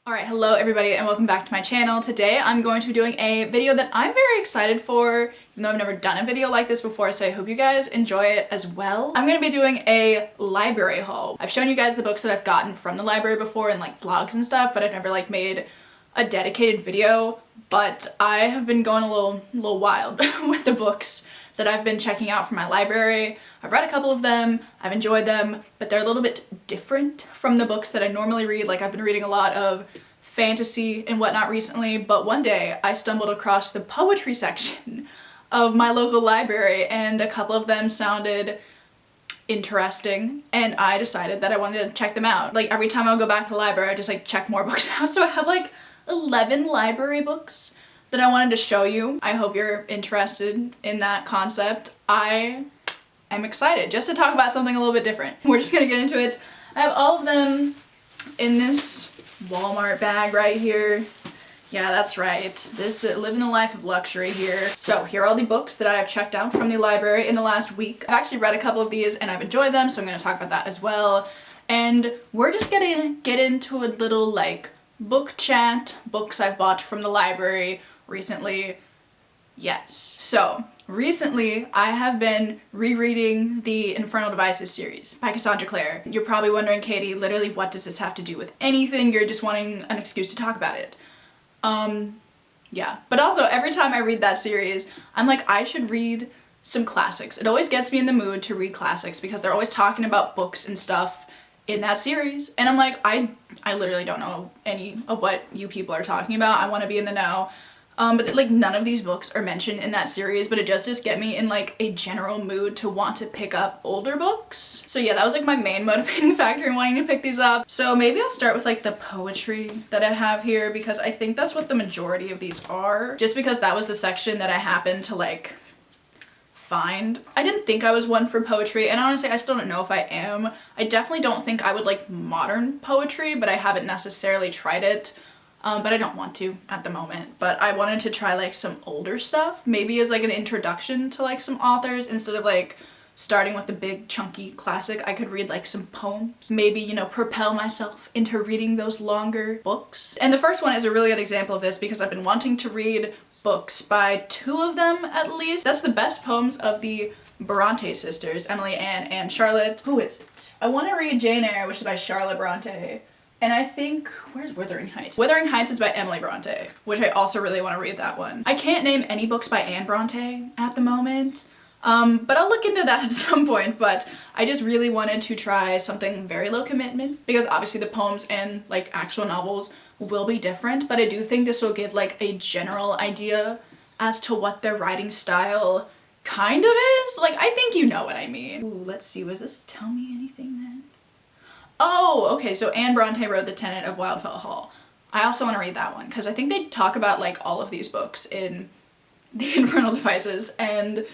Alright, hello everybody and welcome back to my channel. Today I'm going to be doing a video that I'm very excited for, even though I've never done a video like this before, so I hope you guys enjoy it as well. I'm going to be doing a library haul. I've shown you guys the books that I've gotten from the library before in like vlogs and stuff, but I've never like made a dedicated video. But I have been going a little wild with the books that I've been checking out from my library. I've read a couple of them, I've enjoyed them, but they're a little bit different from the books that I normally read. Like I've been reading a lot of fantasy and whatnot recently, but one day I stumbled across the poetry section of my local library and a couple of them sounded interesting and I decided that I wanted to check them out. Like every time I would go back to the library I just like check more books out, so I have like 11 library books that I wanted to show you. I hope you're interested in that concept. I am excited just to talk about something a little bit different. We're just gonna get into it. I have all of them in this Walmart bag right here. Yeah, that's right. This living the life of luxury here. So here are all the books that I have checked out from the library in the last week. I've actually read a couple of these and I've enjoyed them, so I'm gonna talk about that as well. And we're just gonna get into a little like book chat, books I've bought from the library recently. Yes. So recently I have been rereading the Infernal Devices series by Cassandra Clare. You're probably wondering, Katie, literally what does this have to do with anything? You're just wanting an excuse to talk about it. Yeah. But also every time I read that series, I'm like, I should read some classics. It always gets me in the mood to read classics because they're always talking about books and stuff in that series. And I'm like, I literally don't know any of what you people are talking about. I want to be in the know. But like none of these books are mentioned in that series, but it just get me in like a general mood to want to pick up older books. So yeah, that was like my main motivating factor in wanting to pick these up. So maybe I'll start with like the poetry that I have here because I think that's what the majority of these are. Just because that was the section that I happened to like find. I didn't think I was one for poetry, and honestly I still don't know if I am. I definitely don't think I would like modern poetry, but I haven't necessarily tried it. But I don't want to at the moment. But I wanted to try like some older stuff, maybe as like an introduction to like some authors instead of like starting with the big chunky classic. I could read like some poems, maybe, you know, propel myself into reading those longer books. And the first one is a really good example of this because I've been wanting to read books by two of them at least. That's the best poems of the Bronte sisters, Emily, Anne, and Charlotte. Who is it? I want to read Jane Eyre, which is by Charlotte Bronte. And I think, where's Wuthering Heights? Wuthering Heights is by Emily Bronte, which I also really want to read that one. I can't name any books by Anne Bronte at the moment, but I'll look into that at some point. But I just really wanted to try something very low commitment because obviously the poems and like actual novels will be different, but I do think this will give like a general idea as to what their writing style kind of is. Like, I think you know what I mean. Ooh, let's see, was this Tell Me Anything then? Oh, okay, so Anne Bronte wrote The Tenant of Wildfell Hall. I also want to read that one because I think they talk about like all of these books in the Infernal Devices and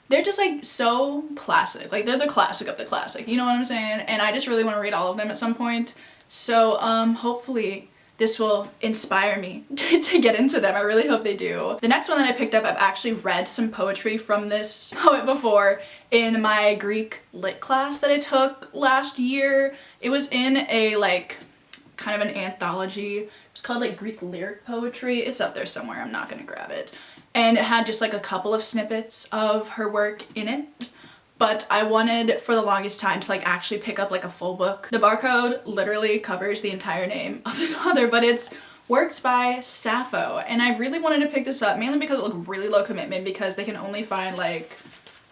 they're just like so classic. Like they're the classic of the classic, you know what I'm saying? And I just really want to read all of them at some point. So hopefully this will inspire me to get into them. I really hope they do. The next one that I picked up, I've actually read some poetry from this poet before in my Greek lit class that I took last year. It was in a like kind of an anthology. It's called like Greek lyric poetry. It's up there somewhere. I'm not gonna grab it. And it had just like a couple of snippets of her work in it. But I wanted for the longest time to like actually pick up like a full book. The barcode literally covers the entire name of this author, but it's works by Sappho. And I really wanted to pick this up mainly because it looked really low commitment because they can only find like,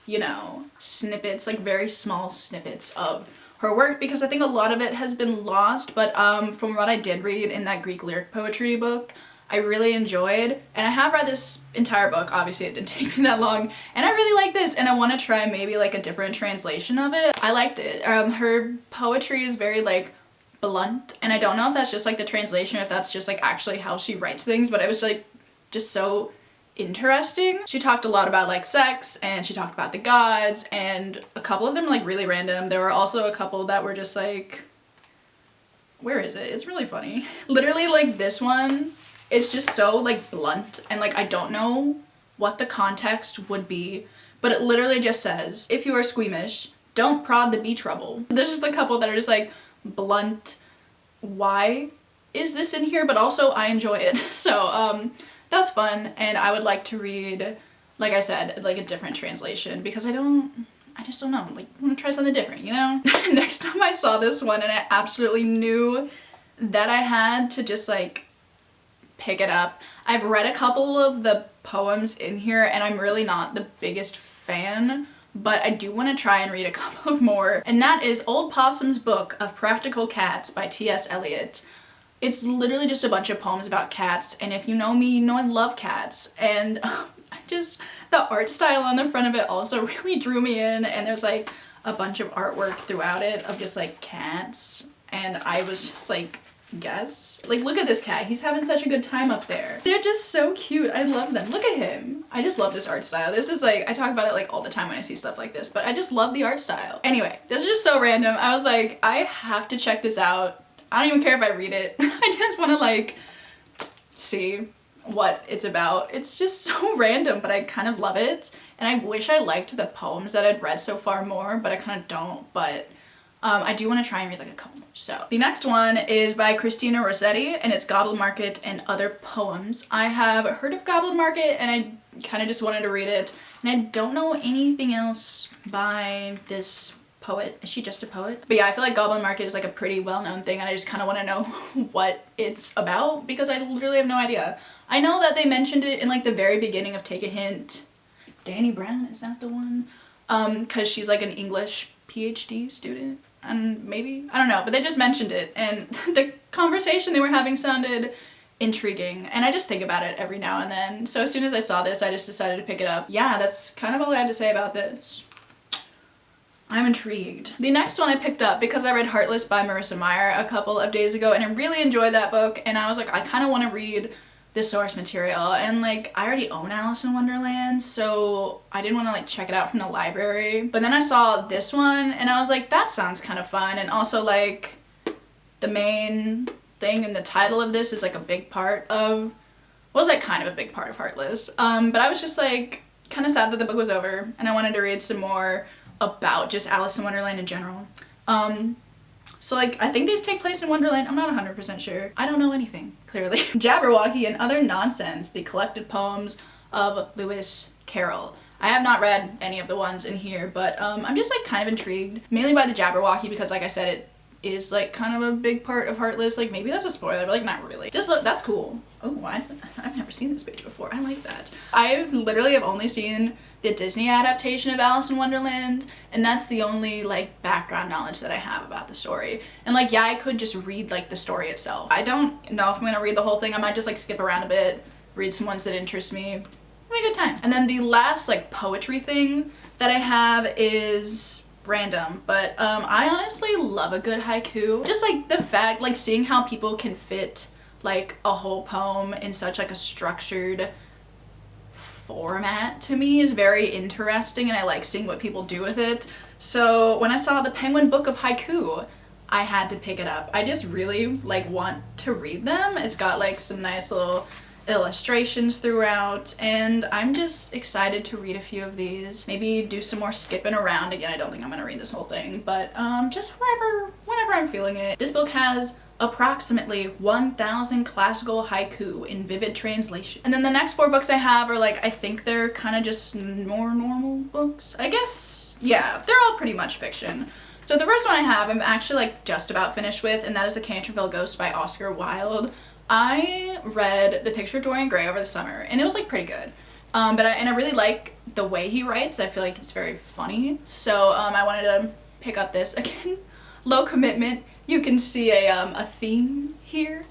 you know, snippets, like very small snippets of her work because I think a lot of it has been lost. But from what I did read in that Greek lyric poetry book, I really enjoyed, and I have read this entire book. Obviously it didn't take me that long, and I really like this and I want to try maybe like a different translation of it. I liked it. Her poetry is very like blunt, and I don't know if that's just like the translation or if that's just like actually how she writes things, but it was like just so interesting. She talked a lot about like sex and she talked about the gods, and a couple of them like really random. There were also a couple that were just like, where is it? It's really funny. Literally like this one, it's just so like blunt and like I don't know what the context would be, but it literally just says, if you are squeamish, don't prod the beach rubble. There's just a couple that are just like blunt. Why is this in here, but also I enjoy it. So that was fun, and I would like to read, like I said, like a different translation because I just don't know, like I want to try something different, you know? Next time I saw this one and I absolutely knew that I had to just like pick it up. I've read a couple of the poems in here and I'm really not the biggest fan, but I do want to try and read a couple of more. And that is Old Possum's Book of Practical Cats by T.S. Eliot. It's literally just a bunch of poems about cats, and if you know me, you know I love cats, and the art style on the front of it also really drew me in, and there's like a bunch of artwork throughout it of just like cats, and I was just like, yes. Like, look at this cat, he's having such a good time up there. They're just so cute, I love them. Look at him. I just love this art style. This is like, I talk about it like all the time when I see stuff like this, but I just love the art style. Anyway, this is just so random. I was like, I have to check this out. I don't even care if I read it. I just want to like see what it's about. It's just so random, but I kind of love it. And I wish I liked the poems that I'd read so far more, but I kind of don't. But I do want to try and read like a couple more. So the next one is by Christina Rossetti, and it's Goblin Market and Other Poems. I have heard of Goblin Market and I kind of just wanted to read it. And I don't know anything else by this poet. Is she just a poet? But yeah, I feel like Goblin Market is like a pretty well-known thing, and I just kind of want to know what it's about because I literally have no idea. I know that they mentioned it in like the very beginning of Take a Hint. Danny Brown, is that the one? Because she's like an English PhD student, and maybe, I don't know, but they just mentioned it, and the conversation they were having sounded intriguing, and I just think about it every now and then. So as soon as I saw this, I just decided to pick it up. Yeah, that's kind of all I have to say about this. I'm intrigued. The next one I picked up because I read Heartless by Marissa Meyer a couple of days ago, and I really enjoyed that book, and I was like, I kind of want to read the source material, and like I already own Alice in Wonderland, so I didn't want to like check it out from the library. But then I saw this one and I was like, that sounds kind of fun, and also like the main thing in the title of this is like a big part of, was like kind of a big part of Heartless. But I was just like kind of sad that the book was over, and I wanted to read some more about just Alice in Wonderland in general. So like I think these take place in Wonderland. I'm not 100% sure. I don't know anything, clearly. Jabberwocky and Other Nonsense, the collected poems of Lewis Carroll. I have not read any of the ones in here, but I'm just like kind of intrigued, mainly by the Jabberwocky because like I said, it is like kind of a big part of Heartless. Like maybe that's a spoiler, but like not really. Just look, that's cool. Oh, I've never seen this page before. I like that. I literally have only seen the Disney adaptation of Alice in Wonderland, and that's the only like background knowledge that I have about the story. And like, yeah, I could just read like the story itself. I don't know if I'm gonna read the whole thing. I might just like skip around a bit, read some ones that interest me. Have a good time. And then the last like poetry thing that I have is random, but I honestly love a good haiku. Just like the fact, like seeing how people can fit like a whole poem in such like a structured format to me is very interesting, and I like seeing what people do with it. So when I saw the Penguin Book of Haiku, I had to pick it up. I just really like want to read them. It's got like some nice little illustrations throughout, and I'm just excited to read a few of these. Maybe do some more skipping around. Again, I don't think I'm gonna read this whole thing, but just whenever I'm feeling it. This book has approximately 1,000 classical haiku in vivid translation. And then the next 4 books I have are like, I think they're kind of just more normal books, I guess. Yeah, they're all pretty much fiction. So the first one I have, I'm actually like just about finished with, and that is The Canterville Ghost by Oscar Wilde. I read The Picture of Dorian Gray over the summer, and it was like pretty good. But I really like the way he writes. I feel like it's very funny. So I wanted to pick up this. Again, low commitment. You can see a theme here,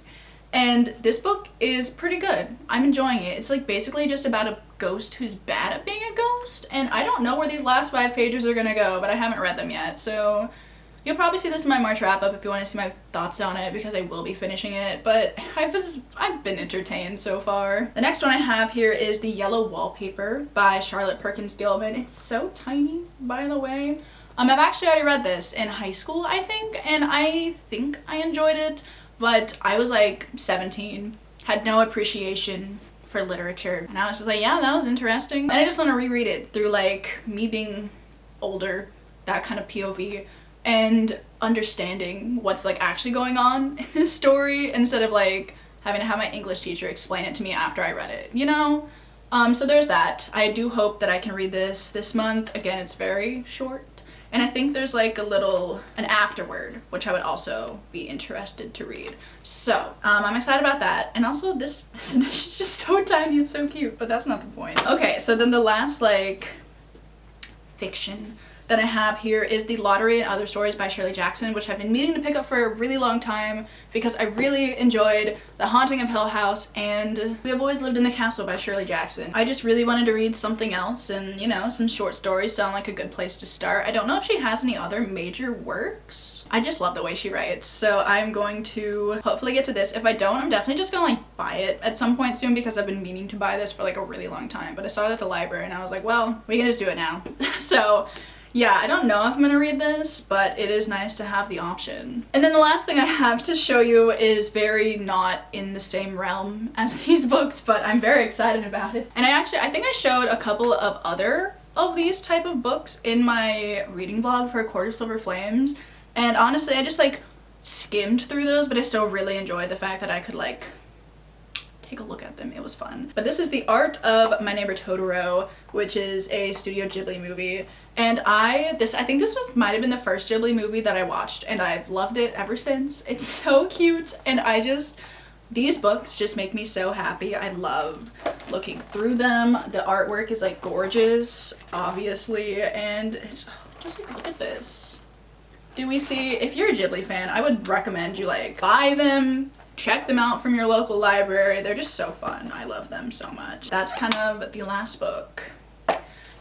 and this book is pretty good. I'm enjoying it. It's like basically just about a ghost who's bad at being a ghost, and I don't know where these last 5 pages are gonna go, but I haven't read them yet, so you'll probably see this in my March wrap up if you want to see my thoughts on it, because I will be finishing it, but I've been entertained so far. The next one I have here is The Yellow Wallpaper by Charlotte Perkins Gilman. It's so tiny, by the way. I've actually already read this in high school, I think, and I think I enjoyed it, but I was like 17, had no appreciation for literature, and I was just like, yeah, that was interesting. And I just want to reread it through like me being older, that kind of POV. and understanding what's like actually going on in this story instead of like having to have my English teacher explain it to me after I read it, you know? So there's that. I do hope that I can read this month. Again, it's very short. And I think there's like an afterword, which I would also be interested to read. So, I'm excited about that. And also this edition is just so tiny and so cute, but that's not the point. Okay, so then the last like fiction that I have here is The Lottery and Other Stories by Shirley Jackson, which I've been meaning to pick up for a really long time because I really enjoyed The Haunting of Hill House and We Have Always Lived in the Castle by Shirley Jackson. I just really wanted to read something else, and you know, some short stories sound like a good place to start. I don't know if she has any other major works. I just love the way she writes, so I'm going to hopefully get to this. If I don't, I'm definitely just gonna like buy it at some point soon because I've been meaning to buy this for like a really long time, but I saw it at the library and I was like, well, we can just do it now. So yeah, I don't know if I'm gonna read this, but it is nice to have the option. And then the last thing I have to show you is very not in the same realm as these books, but I'm very excited about it. And I think I showed a couple of other of these type of books in my reading blog for A Court of Silver Flames, and honestly I just like skimmed through those, but I still really enjoyed the fact that I could like take a look at them. It was fun. But this is The Art of My Neighbor Totoro, which is a Studio Ghibli movie. And I think this might have been the first Ghibli movie that I watched, and I've loved it ever since. It's so cute, and these books just make me so happy. I love looking through them. The artwork is like gorgeous, obviously, and it's just like, look at this. Do we see, if you're a Ghibli fan, I would recommend you like buy them, check them out from your local library. They're just so fun. I love them so much. That's kind of the last book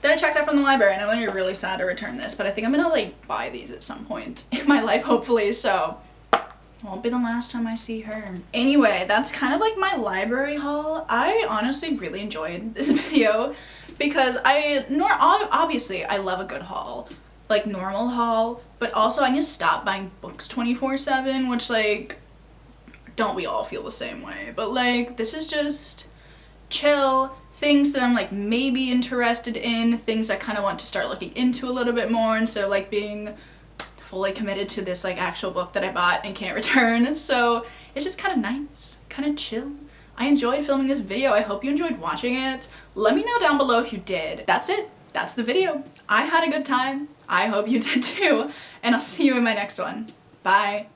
that I checked out from the library, and I'm gonna be really sad to return this, but I think I'm gonna like buy these at some point in my life, hopefully, so it won't be the last time I see her. Anyway, that's kind of like my library haul. I honestly really enjoyed this video because obviously I love a good haul, like normal haul, but also I need to stop buying books 24/7, which like, don't we all feel the same way? But like, this is just chill, things that I'm like maybe interested in, things I kind of want to start looking into a little bit more instead of like being fully committed to this like actual book that I bought and can't return. So it's just kind of nice, kind of chill. I enjoyed filming this video. I hope you enjoyed watching it. Let me know down below if you did. That's it. That's the video. I had a good time. I hope you did too. And I'll see you in my next one. Bye.